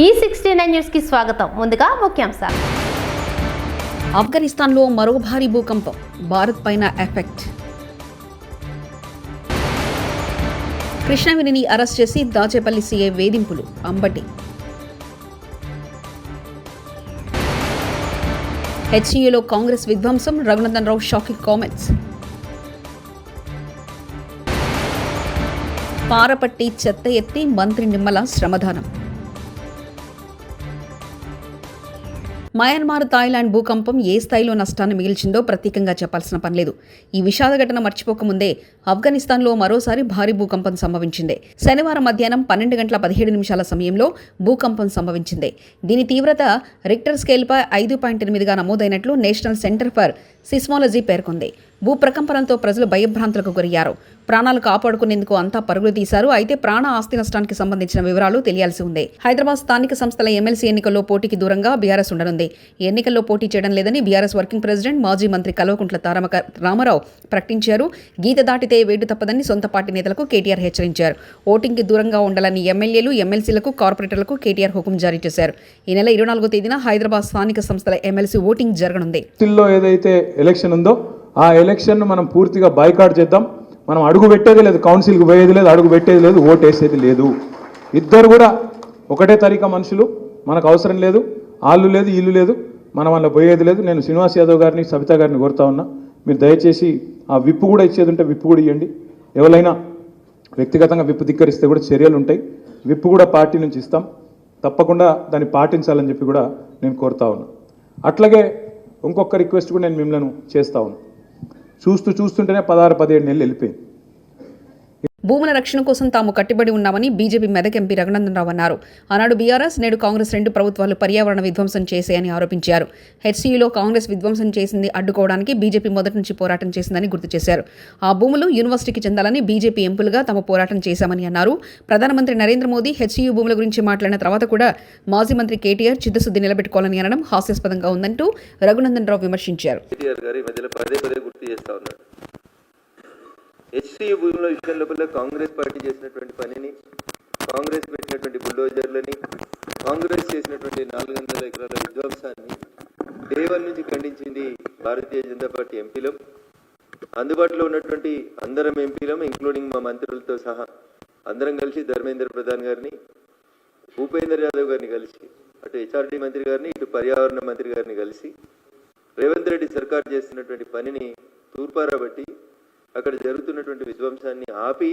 E69 news కి స్వాగతం. ముందుగా ముఖ్యాంశాలు. ఆఫ్ఘనిస్తాన్లో మరో భారీ భూకంపం, భారత్ పైన ఎఫెక్ట్. కృష్ణవేణిని అరెస్ట్ చేసి దాచేపల్లి సీఐ వేధింపులు, అంబటి. హెచ్ఈలో కాంగ్రెస్ విధ్వంసం, రఘునందన్ రావు షాకింగ్ కామెంట్స్. పారపట్టి చెత్త ఎత్తి మంత్రి నిమ్మల శ్రమదానం. మయన్మార్, థాయిలాండ్ భూకంపం ఏ స్థాయిలో నష్టాన్ని మిగిల్చిందో ప్రత్యేకంగా చెప్పాల్సిన పనిలేదు. ఈ విషాద ఘటన మర్చిపోకముందే ఆఫ్ఘనిస్తాన్లో మరోసారి భారీ భూకంపం సంభవించింది. శనివారం మధ్యాహ్నం 12 గంటల 17 నిమిషాల సమయంలో భూకంపం సంభవించింది. దీని తీవ్రత రిక్టర్ స్కేల్పై 5.8గా నమోదైనట్లు నేషనల్ సెంటర్ ఫర్ సిస్మాలజీ పేర్కొంది. భూప్రకంపనలతో ప్రజలు భయభ్రాంతులకు గురయ్యారు. ప్రాణాలు కాపాడుకునేందుకు అంతా పరుగులు తీశారు. అయితే ప్రాణ ఆస్తి నష్టానికి సంబంధించిన వివరాలు తెలియాల్సి ఉంది. హైదరాబాద్ స్థానిక సంస్థల ఎమ్మెల్సీ ఎన్నికల్లో పోటీకి దూరంగా బీఆర్ఎస్ ఉండనుంది. ఈ ఎన్నికల్లో పోటీ చేయడం లేదని బీఆర్ఎస్ వర్కింగ్ ప్రెసిడెంట్, మాజీ మంత్రి కల్వకుంట్ల రామారావు ప్రకటించారు. గీత దాటితే వేటు తప్పదని సొంత పార్టీ నేతలకు కేటీఆర్ హెచ్చరించారు. ఓటింగ్కి దూరంగా ఉండాలని ఎమ్మెల్యేలు, ఎమ్మెల్సీలకు, కార్పొరేటర్లకు కేటీఆర్ హుకుం జారీ చేశారు. ఈ నెల 24వ తేదీన హైదరాబాద్ స్థానిక సంస్థల ఎమ్మెల్సీ ఓటింగ్ జరగనుంది. ఏదైతే ఎలక్షన్ ఉందో ఆ ఎలక్షన్ మనం పూర్తిగా బాయ్కాట్ చేద్దాం. మనం అడుగు పెట్టేది లేదు, కౌన్సిల్కి పోయేది లేదు, అడుగు పెట్టేది లేదు, ఓటు వేసేది లేదు. ఇద్దరు కూడా ఒకటే తరీకా మనుషులు, మనకు అవసరం లేదు. ఆళ్ళు లేదు, ఇల్లు లేదు, మనం వాళ్ళ పోయేది లేదు. నేను శ్రీనివాస్ యాదవ్ గారిని, సబితా గారిని కోరుతా ఉన్నా, మీరు దయచేసి ఆ విప్పు కూడా ఇచ్చేది ఉంటే విప్పు కూడా ఇవ్వండి. ఎవరైనా వ్యక్తిగతంగా విప్పు ధిక్కరిస్తే కూడా చర్యలు ఉంటాయి. విప్పు కూడా పార్టీ నుంచి ఇస్తాం, తప్పకుండా దాన్ని పాటించాలని చెప్పి కూడా నేను కోరుతా ఉన్నా. అట్లాగే ఇంకొక రిక్వెస్ట్ కూడా నేను మిమ్మల్ని చేస్తా ఉన్నా. చూస్తుంటేనే 16-17 నెలలు వెళ్ళిపోయింది. భూముల రక్షణ కోసం తాము కట్టుబడి ఉన్నామని బీజేపీ మెదక్ ఎంపీ రఘునందన్ రావు అన్నారు. ఆనాడు బీఆర్ఎస్, నేడు కాంగ్రెస్ రెండు ప్రభుత్వాలు పర్యావరణ విధ్వంసం చేశాయని ఆరోపించారు. హెచ్సీయూలో కాంగ్రెస్ విధ్వంసం చేసింది అడ్డుకోవడానికి బీజేపీ మొదటి నుంచి పోరాటం చేసిందని గుర్తు చేశారు. ఆ భూములు యూనివర్సిటీకి చెందాలని బీజేపీ ఎంపీలుగా తాము పోరాటం చేశామని అన్నారు. ప్రధానమంత్రి నరేంద్ర మోదీ హెచ్సీయూ భూముల గురించి మాట్లాడిన తర్వాత కూడా మాజీ మంత్రి కేటీఆర్ చిత్తశుద్ధి నిలబెట్టుకోవాలని అనడం హాస్యాస్పదంగా ఉందంటూ రఘునందన్ రావు విమర్శించారు. హెచ్సీయూ భూముల విషయం లోపల కాంగ్రెస్ పార్టీ చేసినటువంటి పనిని, కాంగ్రెస్ పెట్టినటువంటి బుల్డోజర్లని, కాంగ్రెస్ చేసినటువంటి 400 ఎకరాల విధ్వంసాన్ని డే 1 నుంచి ఖండించింది భారతీయ జనతా పార్టీ ఎంపీలం. అందుబాటులో ఉన్నటువంటి అందరం ఎంపీలం, ఇంక్లూడింగ్ మా మంత్రులతో సహా అందరం కలిసి ధర్మేంద్ర ప్రధాన్ గారిని, భూపేందర్ యాదవ్ గారిని కలిసి, అటు హెచ్ఆర్డీ మంత్రి గారిని, ఇటు పర్యావరణ మంత్రి గారిని కలిసి రేవంత్ రెడ్డి సర్కార్ చేస్తున్నటువంటి పనిని తూర్పారబట్టి అక్కడ జరుగుతున్నటువంటి విధ్వంసాన్ని ఆపి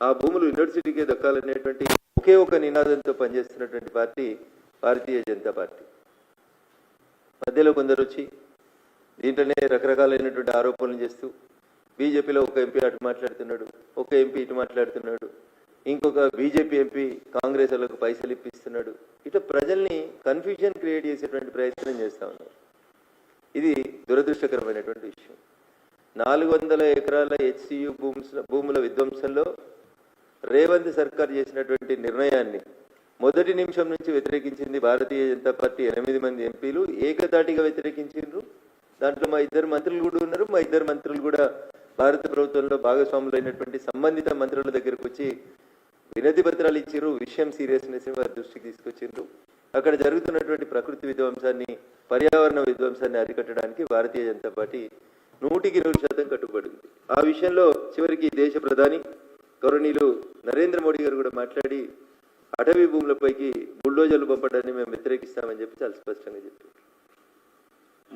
ఆ భూములు యూనివర్సిటీకే దక్కాలనేటువంటి ఒకే ఒక నినాదంతో పనిచేస్తున్నటువంటి పార్టీ భారతీయ జనతా పార్టీ. మధ్యలో కొందరు వచ్చి దీంట్లోనే రకరకాలైనటువంటి ఆరోపణలు చేస్తూ బీజేపీలో ఒక ఎంపీ అటు మాట్లాడుతున్నాడు, ఒక ఎంపీ ఇటు మాట్లాడుతున్నాడు, ఇంకొక బీజేపీ ఎంపీ కాంగ్రెస్ వాళ్ళకు పైసలు ఇప్పిస్తున్నాడు. ఇట్లా ప్రజల్ని కన్ఫ్యూజన్ క్రియేట్ చేసేటువంటి ప్రయత్నం చేస్తూ ఉన్నారు. ఇది దురదృష్టకరమైనటువంటి విషయం. 400 ఎకరాల హెచ్సీయూ భూముల విధ్వంసంలో రేవంత్ సర్కార్ చేసినటువంటి నిర్ణయాన్ని మొదటి నిమిషం నుంచి వ్యతిరేకించింది భారతీయ జనతా పార్టీ 8 మంది ఎంపీలు ఏకతాటిగా వ్యతిరేకించారు. దాంట్లో మా 2 మంత్రులు కూడా ఉన్నారు. మా 2 మంత్రులు కూడా భారత ప్రభుత్వంలో భాగస్వాములైనటువంటి సంబంధిత మంత్రుల దగ్గరకు వచ్చి వినతి పత్రాలు ఇచ్చారు. విషయం సీరియస్నెస్ వారి దృష్టికి తీసుకొచ్చిండ్రు. అక్కడ జరుగుతున్నటువంటి ప్రకృతి విధ్వంసాన్ని, పర్యావరణ విధ్వంసాన్ని అరికట్టడానికి భారతీయ జనతా పార్టీ 100% కట్టుబడింది. ఆ విషయంలో చివరికి దేశ ప్రధాని గౌరవనీయులు నరేంద్ర మోడీ గారు కూడా మాట్లాడి అటవీ భూములపైకి బుల్డోజర్లు పంపడాన్ని మేము వ్యతిరేకిస్తామని చెప్పి చాలా స్పష్టంగా చెప్పారు.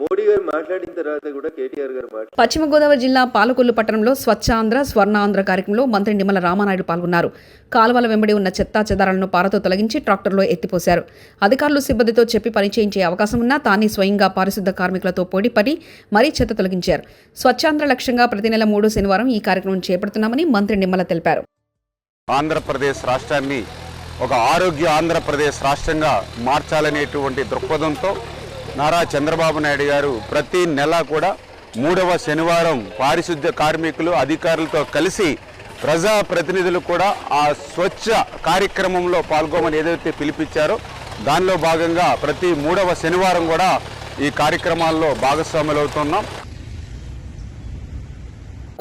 మోడీ గారు మాట్లాడిన తర్వాత కూడా కేటీఆర్ గారు పశ్చిమ గోదావరి జిల్లా పాలకొల్లు పట్టణంలో స్వచ్ఛాంధ్ర స్వర్ణాంధ్ర కార్యక్రమంలో మంత్రి నిమ్మల రామానాయుడు పాల్గొన్నారు. కాలువల వెంబడి ఉన్న చెత్తా చెదారాలను పారతో తొలగించి ట్రాక్టర్లో ఎత్తిపోశారు. అధికారులు సిబ్బందితో చెప్పి పనిచేయించే అవకాశం ఉన్నా తానే స్వయంగా పారిశుద్ధ కార్మికులతో పోటీపడి మరీ చెత్త తొలగించారు. స్వచ్ఛాంధ్ర లక్ష్యంగా ప్రతి నెల 3వ శనివారం ఈ కార్యక్రమం చేపడుతున్నామని మంత్రి నిమ్మల తెలిపారు. ఆంధ్రప్రదేశ్ రాష్ట్రాన్ని ఒక ఆరోగ్య ఆంధ్రప్రదేశ్ రాష్ట్రంగా మార్చాలనేటువంటి దృక్పథంతో నారా చంద్రబాబు నాయుడు గారు ప్రతి నెల కూడా 3వ శనివారం పారిశుద్ధ్య కార్మికులు, అధికారులతో కలిసి ప్రజాప్రతినిధులు కూడా ఆ స్వచ్ఛ కార్యక్రమంలో పాల్గొమని ఏదైతే పిలిపించారో దానిలో భాగంగా ప్రతి 3వ శనివారం కూడా ఈ కార్యక్రమాల్లో భాగస్వాములు అవుతున్నాం.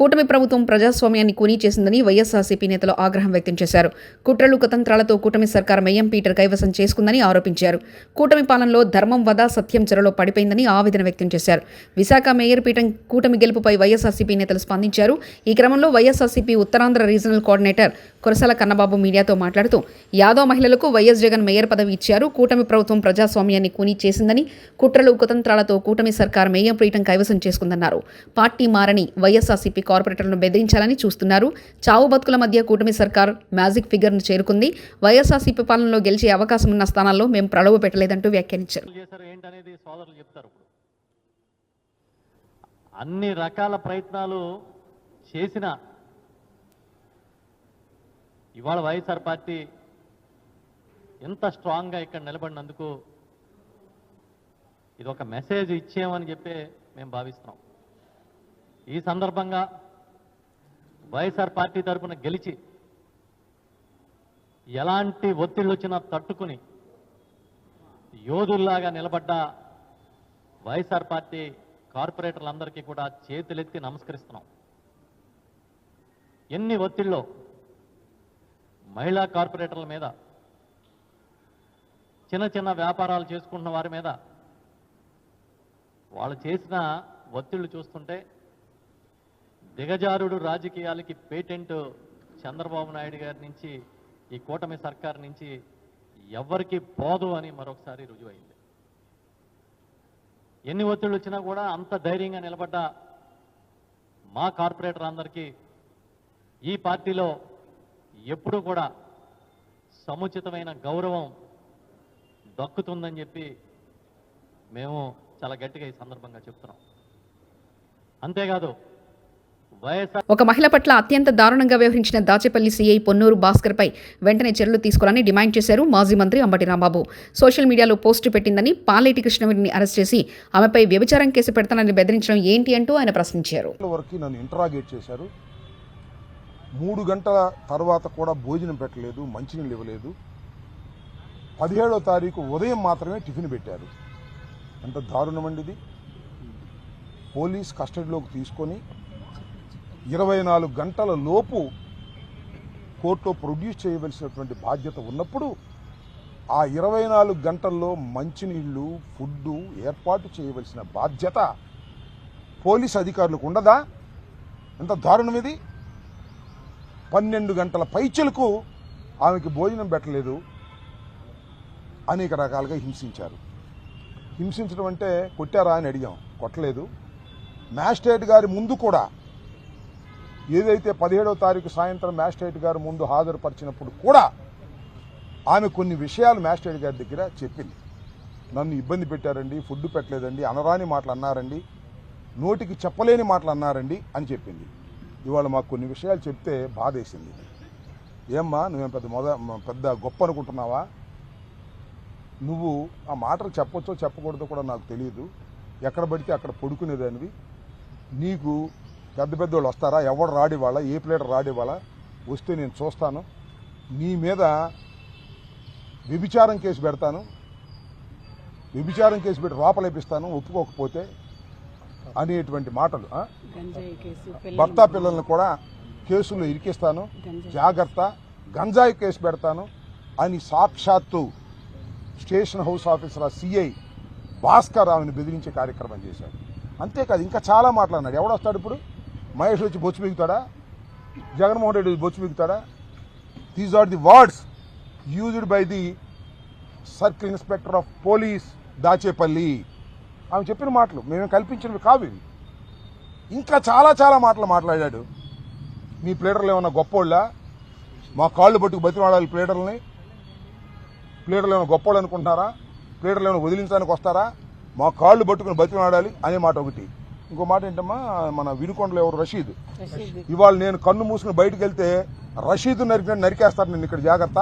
కూటమి ప్రభుత్వం ప్రజాస్వామ్యాన్ని కూనీ చేసిందని వైఎస్ఆర్సీపీ నేతలు ఆగ్రహం వ్యక్తం చేశారు. కుట్రలు కుతంత్రాలతో కూటమి సర్కార్ మెయ్యం పీటర్ కైవసం చేసుకుందని ఆరోపించారు. కూటమి పాలనలో ధర్మం వద సత్యం చెరలో పడిపోయిందని ఆవేదన వ్యక్తం చేశారు. విశాఖ మేయర్ పీఠం కూటమి గెలుపుపై వైఎస్ఆర్సీపీ నేతలు స్పందించారు. ఈ క్రమంలో వైఎస్ఆర్సీపీ ఉత్తరాంధ్ర రీజనల్ కోఆర్డినేటర్ కురసాల కన్నబాబు మీడియాతో మాట్లాడుతూ యాదవ్ మహిళలకు వైఎస్ జగన్ మేయర్ పదవి ఇచ్చారు. కూటమి ప్రభుత్వం ప్రజాస్వామ్యాన్ని కూనీ చేసిందని, కుట్రలు కుతంత్రాలతో కూటమి సర్కార్ మేయర్ పీఠం కైవసం చేసుకుందన్నారు. పార్టీ మారని వైఎస్ఆర్సీపీ కార్పొరేటర్లను బెదిరించాలని చూస్తున్నారు. చావు బతుకుల మధ్య కూటమి సర్కార్ మ్యాజిక్ ఫిగర్ను చేరుకుంది. వైఎస్ఆర్సీపీ పాలనలో గెలిచే అవకాశం ఉన్న స్థానాల్లో మేము ప్రలోభ పెట్టలేదంటూ వ్యాఖ్యానించారు. ఏంటనేది సోదరులు చెప్తారు. అన్ని రకాల ప్రయత్నాలు చేసిన ఇవాళ వైఎస్ఆర్ పార్టీ ఎంత స్ట్రాంగ్గా ఇక్కడ నిలబడినందుకు ఇది ఒక మెసేజ్ ఇచ్చామని చెప్పి మేము భావిస్తున్నాం. ఈ సందర్భంగా వైఎస్ఆర్ పార్టీ తరఫున గెలిచి ఎలాంటి ఒత్తిళ్ళు వచ్చినా తట్టుకుని యోధుల్లాగా నిలబడ్డ వైఎస్ఆర్ పార్టీ కార్పొరేటర్లందరికీ కూడా చేతులెత్తి నమస్కరిస్తున్నాం. ఎన్ని ఒత్తిళ్ళు మహిళా కార్పొరేటర్ల మీద, చిన్న చిన్న వ్యాపారాలు చేసుకుంటున్న వారి మీద వాళ్ళు చేసిన ఒత్తిళ్లు చూస్తుంటే దిగజారుడు రాజకీయాలకి పేటెంట్ చంద్రబాబు నాయుడు గారి నుంచి, ఈ కూటమి సర్కార్ నుంచి ఎవ్వరికి పోదు అని మరొకసారి రుజువైంది. ఎన్ని ఒత్తిళ్ళు వచ్చినా కూడా అంత ధైర్యంగా నిలబడ్డ మా కార్పొరేటర్ అందరికీ ఈ పార్టీలో ఎప్పుడూ కూడా సముచితమైన గౌరవం దక్కుతుందని చెప్పి మేము చాలా గట్టిగా ఈ సందర్భంగా చెప్తున్నాం. అంతేకాదు ఒక మహిళ పట్ల అత్యంత దారుణంగా వ్యవహరించిన దాచేపల్లి సీఐ పొన్నూరు భాస్కర్పై వెంటనే చర్యలు తీసుకోవాలని డిమాండ్ చేశారు మాజీ మంత్రి అంబటి రాంబాబు. సోషల్ మీడియాలో పోస్టు పెట్టిందని పాలేటి కృష్ణవేణిని అరెస్ట్ చేసి ఆమెపై వ్యభిచారం కేసు పెడతానని బెదిరించడం ఏంటి అంటూ ఆయన ప్రశ్నించారు. నన్ను ఇంటరాగేట్ చేశారు. 3 గంటల తర్వాత కూడా భోజనం పెట్టలేదు, మంచినీళ్ళు ఇవ్వలేదు. 17వ తారీఖు ఉదయం మాత్రమే టిఫిన్ పెట్టారు. ఎంత దారుణమండి ఇది. పోలీస్ కస్టడీలోకి తీసుకొని 24 గంటల లోపు కోర్టులో ప్రొడ్యూస్ చేయవలసినటువంటి బాధ్యత ఉన్నప్పుడు ఆ 24 గంటల్లో మంచినీళ్లు, ఫుడ్డు ఏర్పాటు చేయవలసిన బాధ్యత పోలీస్ అధికారులకు ఉండదా? ఎంత దారుణం ఇది. 12 గంటల పైచలకు ఆమెకి భోజనం పెట్టలేదు. అనేక రకాలుగా హింసించారు. హింసించడం అంటే కొట్టారా అని అడిగాం, కొట్టలేదు. మ్యాజిస్ట్రేట్ గారి ముందు కూడా ఏదైతే 17వ తారీఖు సాయంత్రం మ్యాజిస్ట్రేట్ గారి ముందు హాజరుపరిచినప్పుడు కూడా ఆమె కొన్ని విషయాలు మ్యాజిస్ట్రేట్ గారి దగ్గర చెప్పింది. నన్ను ఇబ్బంది పెట్టారండి, ఫుడ్ పెట్టలేదండి, అనరాని మాటలు అన్నారండి, నోటికి చెప్పలేని మాటలు అన్నారండి అని చెప్పింది. ఇవాళ మాకు కొన్ని విషయాలు చెప్తే బాధేసింది. ఏమ్మా నువ్వేం పెద్ద గొప్ప అనుకుంటున్నావా? నువ్వు ఆ మాటలు చెప్పొచ్చో చెప్పకూడదో కూడా నాకు తెలియదు. ఎక్కడ పడితే అక్కడ పడుకునేదానివి. నీకు పెద్ద పెద్దోళ్ళు వస్తారా? ఎవడు రాడివాళ్ళ, ఏ ప్లేటర్ రాడివాళ్ళ? వస్తే నేను చూస్తాను. నీ మీద వ్యభిచారం కేసు పెడతాను, వ్యభిచారం కేసు పెట్టి లోపలేపిస్తాను ఒప్పుకోకపోతే అనేటువంటి మాటలు. భర్త పిల్లల్ని కూడా కేసుల్లో ఇరికిస్తాను, జాగ్రత్త, గంజాయి కేసు పెడతాను అని సాక్షాత్తు station house officer CI Bhaskar ఆమెను బెదిరించే కార్యక్రమం చేశాడు. అంతేకాదు ఇంకా చాలా మాట్లాడినాడు. ఎవడొస్తాడు ఇప్పుడు? మహేష్ వచ్చి బొచ్చు బిగుతాడా? జగన్మోహన్ రెడ్డి బొచ్చు బిగుతాడా? These are the words used by the circle inspector of police Dachepalli. ఆమె చెప్పిన మాటలు మేమే కల్పించినవి కావు ఇవి. ఇంకా చాలా చాలా మాటలు మాట్లాడాడు. మీ ప్లేడర్లు ఏమన్నా గొప్పోళ్ళ? మా కాళ్ళు పట్టుకు బతిమాడాలి ప్లేడర్లని? ప్లేడర్లు ఏమైనా గొప్పోళ్ళు అనుకుంటున్నారా? ప్లేడర్లు ఏమైనా వదిలించడానికి వస్తారా? మా కాళ్ళు పట్టుకుని బతిమాడాలి అనే మాట ఒకటి. ఇంకో మాట ఏంటమ్మా, మన వినుకొండలో ఎవరు రషీద్, ఇవాళ నేను కన్ను మూసుకుని బయటకు వెళ్తే రషీద్ నరికేస్తారు నేను ఇక్కడ జాగ్రత్త,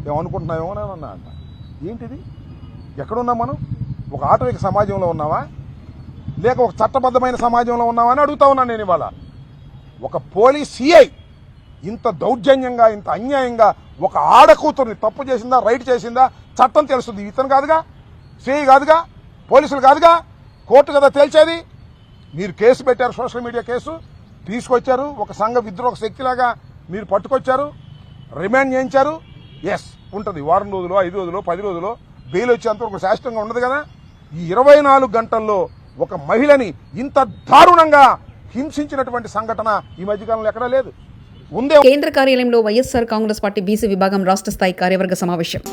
ఏమనుకుంటున్నామేమో అన్నా అంట. ఏంటిది? ఎక్కడున్నాం మనం? ఒక ఆటవిక సమాజంలో ఉన్నావా లేక ఒక చట్టబద్ధమైన సమాజంలో ఉన్నావా అని అడుగుతా ఉన్నాను నేను. ఇవాళ ఒక పోలీస్ సిఐ ఇంత దౌర్జన్యంగా, ఇంత అన్యాయంగా ఒక ఆడకూతుర్ని తప్పు చేసిందా, రైట్ చేసిందా చట్టం తెలుస్తుంది. ఇతను కాదుగా, సిఐ కాదుగా, పోలీసులు కాదుగా, కోర్టు కదా తేల్చేది. మీరు కేసు పెట్టారు, సోషల్ మీడియా కేసు. తీసుకొచ్చారు, ఒక సంఘ విద్రోహ శక్తిలాగా మీరు పట్టుకొచ్చారు, రిమాండ్ చేయించారు. ఎస్ ఉంటుంది, వారం రోజులు, 5 రోజులు, 10 రోజులు బెయిల్ వచ్చేంతవరకు శాశ్వతంగా ఉండదు కదా. ఈ 24 గంటల్లో ఒక మహిళని ఇంత దారుణంగా హింసించినటువంటి సంఘటన ఈ మధ్యకాలంలో ఎక్కడా లేదు. ఉందే. కేంద్ర కార్యాలయంలో వైఎస్ఆర్ కాంగ్రెస్ పార్టీ బీసీ విభాగం రాష్ట్ర స్థాయి కార్యవర్గ సమావేశం.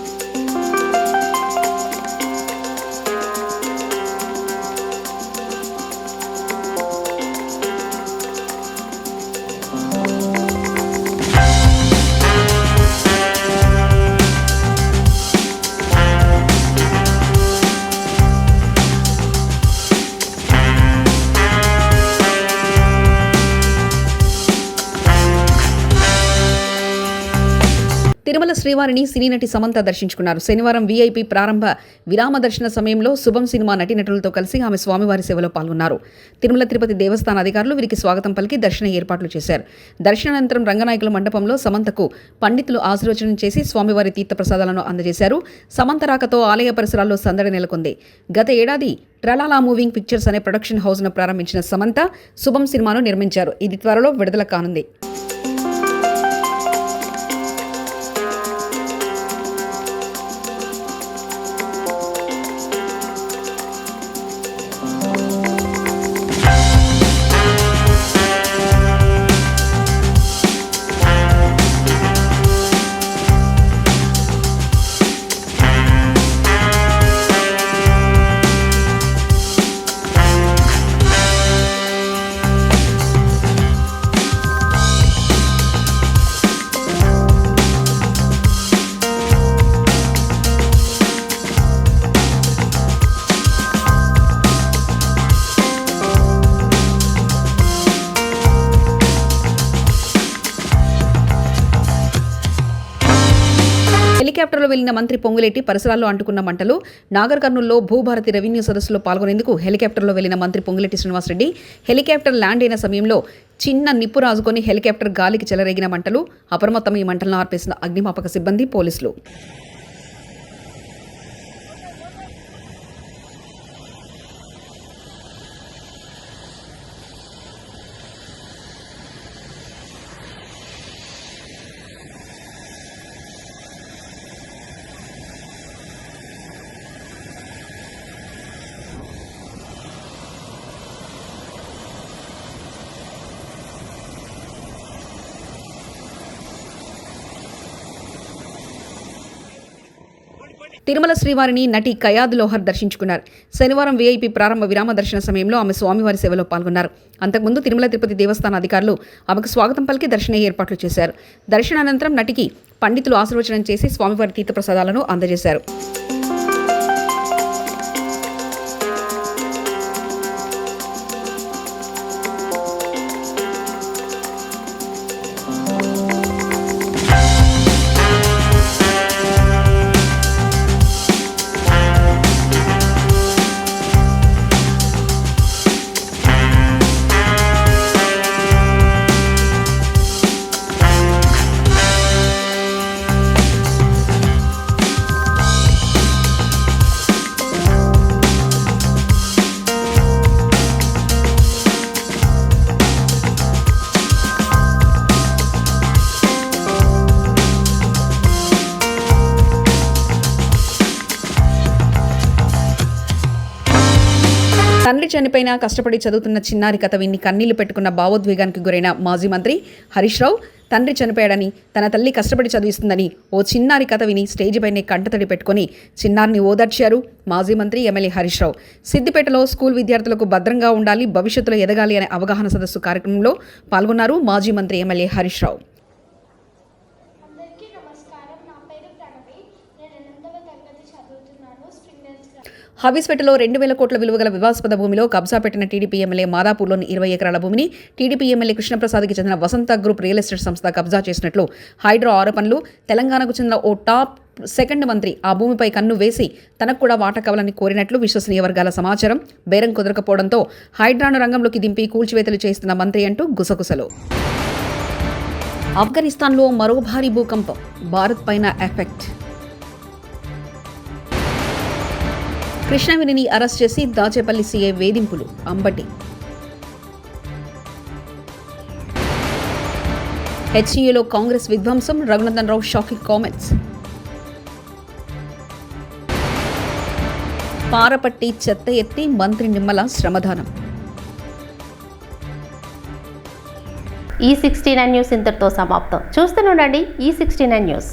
తిరుమల శ్రీవారిని సినీ నటి సమంత దర్శించుకున్నారు. శనివారం వీఐపీ ప్రారంభ విరామ దర్శన సమయంలో శుభం సినిమా నటీనటులతో కలిసి ఆమె స్వామివారి సేవలో పాల్గొన్నారు. తిరుమల తిరుపతి దేవస్థాన అధికారులు వీరికి స్వాగతం పలికి దర్శన ఏర్పాట్లు చేశారు. దర్శనానంతరం రంగనాయకుల మండపంలో సమంతకు పండితులు ఆశీర్వచనం చేసి స్వామివారి తీర్థప్రసాదాలను అందజేశారు. సమంత రాకతో ఆలయ పరిసరాల్లో సందడి నెలకొంది. గత ఏడాది ట్రలాలా మూవింగ్ పిక్చర్స్ అనే ప్రొడక్షన్ హౌస్ను ప్రారంభించిన సమంత శుభం సినిమాను నిర్మించారు. ఇది త్వరలో విడుదల కానుంది. హెలికాప్టర్లో వెళ్లిన మంత్రి పొంగులేటి పరిసరాల్లో అంటుకున్న మంటలు. నాగర్ కర్నూల్లో భూభారతి రెవెన్యూ సదస్సులో పాల్గొనేందుకు హెలికాప్టర్లో వెళ్లిన మంత్రి పొంగులేటి శ్రీనివాసరెడ్డి హెలికాప్టర్ ల్యాండ్ అయిన సమయంలో చిన్న నిప్పు రాజుకొని హెలికాప్టర్ గాలికి చెలరేగిన మంటలు. అప్రమత్తమై మంటలను ఆర్పేసిన అగ్నిమాపక సిబ్బంది, పోలీసులు. తిరుమల శ్రీవారిని నటి కయాద్ లోహర్ దర్శించుకున్నారు. శనివారం వీఐపీ ప్రారంభ విరామ దర్శన సమయంలో ఆమె స్వామివారి సేవలో పాల్గొన్నారు. అంతకుముందు తిరుమల తిరుపతి దేవస్థాన అధికారులు ఆమెకు స్వాగతం పలికి దర్శన ఏర్పాట్లు చేశారు. దర్శనానంతరం నటికి పండితులు ఆశీర్వచనం చేసి స్వామివారి తీర్థప్రసాదాలను అందజేశారు. తండ్రి చనిపోయినా కష్టపడి చదువుతున్న చిన్నారి కథ విని కన్నీళ్లు పెట్టుకున్న భావోద్వేగానికి గురైన మాజీ మంత్రి హరీష్ రావు తండ్రి చనిపోయాడని, తన తల్లి కష్టపడి చదివిస్తుందని ఓ చిన్నారి కథ విని స్టేజిపైనే కంటతడి పెట్టుకుని చిన్నారిని ఓదార్చారు మాజీ మంత్రి ఎమ్మెల్యే హరీష్ రావు. సిద్దిపేటలో స్కూల్ విద్యార్థులకు భద్రంగా ఉండాలి, భవిష్యత్తులో ఎదగాలి అనే అవగాహన సదస్సు కార్యక్రమంలో పాల్గొన్నారు మాజీ మంత్రి ఎమ్మెల్యే హరీష్ రావు. హబీస్పేటలో 2,000 కోట్ల విలువ గల వివాదాస్పద భూమిలో కబ్జా పెట్టిన టీడీపీ ఎమ్మెల్యే మాదాపూర్లోని 20 ఎకరాల భూమిని టీడీపీ ఎమ్మెల్యే కృష్ణప్రసాద్కి చెందిన వసంత గ్రూప్ రియల్ ఎస్టేట్ సంస్థ కబ్జా చేసినట్లు హైడ్రో ఆరోపణలు. తెలంగాణకు చెందిన ఓ టాప్ సెకండ్ మంత్రి ఆ భూమిపై కన్ను వేసి తనకు కూడా వాటా కావాలని కోరినట్లు విశ్వసనీయ వర్గాల సమాచారం. బేరం కుదరకపోవడంతో హైడ్రాను రంగంలోకి దింపి కూల్చివేతలు చేస్తున్న మంత్రి అంటూ గుసగుసలు. ఆఫ్ఘనిస్తాన్లో మరో భారీ భూకంపం, భారత్ పైన ఎఫెక్ట్. కృష్ణవేణిని అరెస్ట్ చేసి దాచేపల్లి సీఐ వేధింపులు. అంబటి హెచ్ఈఏలో కాంగ్రెస్ విధ్వంసం, రఘునందన్ రావు షాకింగ్ కామెంట్స్. పారపట్టి చెత్త ఎత్తి మంత్రి నిమ్మల శ్రమదానం. ఈ 69 న్యూస్ ఇంతటితో సమాప్తం. చూస్తూనే ఉండండి ఈ 69 న్యూస్.